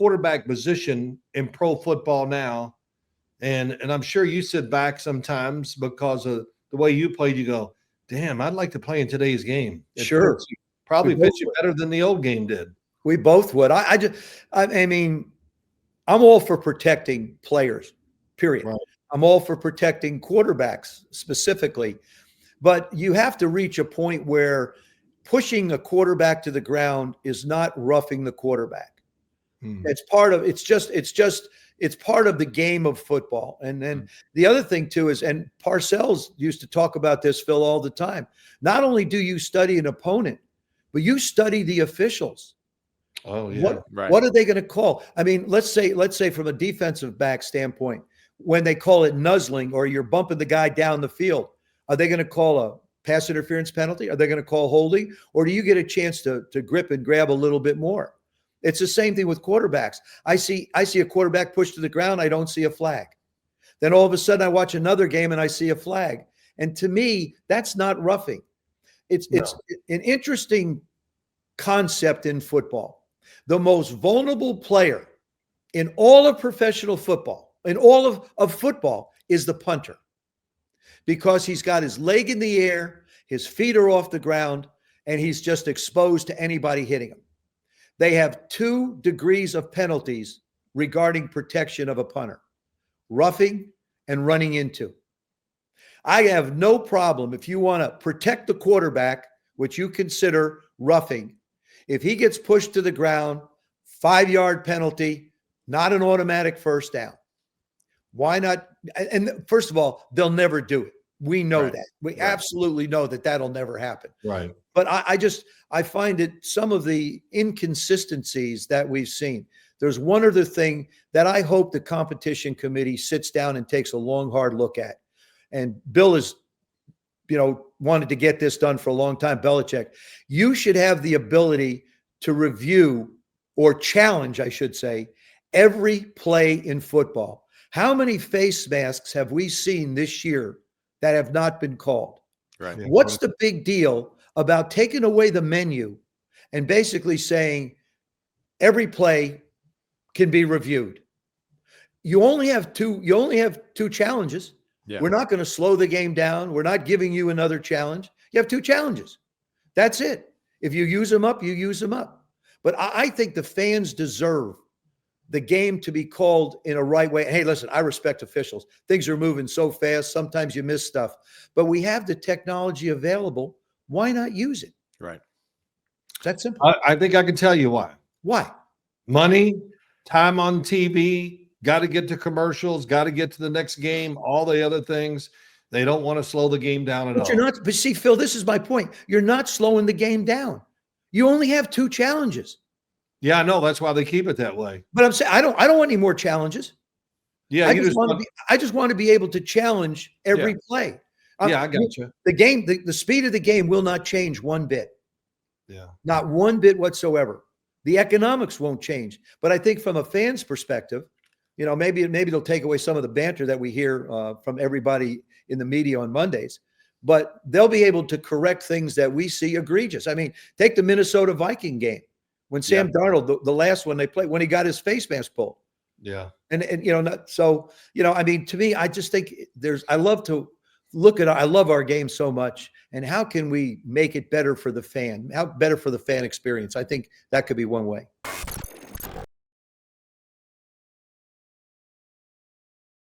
quarterback position in pro football now, and I'm sure you sit back sometimes because of the way you played. You go, damn, I'd like to play in today's game. Sure. Probably fits you better than the old game did. We both would. I mean, I'm all for protecting players, period. Right. I'm all for protecting quarterbacks specifically. But you have to reach a point where pushing a quarterback to the ground is not roughing the quarterback. It's part of it's part of the game of football. And then the other thing too is, and Parcells used to talk about this, Phil, all the time. Not only do you study an opponent, but you study the officials. Oh yeah. What are they going to call? I mean, let's say from a defensive back standpoint, when they call it nuzzling or you're bumping the guy down the field, are they going to call a pass interference penalty? Are they going to call holding? Or do you get a chance to grip and grab a little bit more? It's the same thing with quarterbacks. I see a quarterback pushed to the ground. I don't see a flag. Then all of a sudden I watch another game and I see a flag. And to me, that's not roughing. It's an interesting concept in football. The most vulnerable player in all of professional football, in all of football, is the punter. Because he's got his leg in the air, his feet are off the ground, and he's just exposed to anybody hitting him. They have 2 degrees of penalties regarding protection of a punter: roughing and running into. I have no problem if you want to protect the quarterback, which you consider roughing. If he gets pushed to the ground, 5-yard penalty, not an automatic first down. Why not? And first of all, they'll never do it. We know that. We absolutely know that that'll never happen. Right. But I find it some of the inconsistencies that we've seen. There's one other thing that I hope the competition committee sits down and takes a long, hard look at. And Bill has, wanted to get this done for a long time, Belichick. You should have the ability to review or challenge, I should say, every play in football. How many face masks have we seen this year that have not been called? Right. Yeah. What's the big deal about taking away the menu and basically saying every play can be reviewed? You only have two challenges. Yeah. We're not going to slow the game down. We're not giving you another challenge. You have 2 challenges. That's it. If you use them up, you use them up. But I think the fans deserve the game to be called in a right way. Hey, listen, I respect officials. Things are moving so fast. Sometimes you miss stuff. But we have the technology available. Why not use it? Right. That's simple. I think I can tell you why. Why? Money, time on TV, got to get to commercials, got to get to the next game, all the other things. They don't want to slow the game down at all. But see, Phil, this is my point. You're not slowing the game down. You only have 2 challenges. Yeah, I know. That's why they keep it that way. But I'm saying I don't want any more challenges. Yeah, I just want to be able to challenge every play. Yeah, I got you. The game, the speed of the game will not change one bit. Yeah. Not one bit whatsoever. The economics won't change. But I think from a fan's perspective, maybe they'll take away some of the banter that we hear from everybody in the media on Mondays. But they'll be able to correct things that we see egregious. I mean, take the Minnesota Viking game. When Sam Darnold, the last one they played, when he got his face mask pulled. Yeah. And I mean, to me, I just think I love to look at, I love our game so much. And how can we make it better for the fan? How better for the fan experience? I think that could be one way.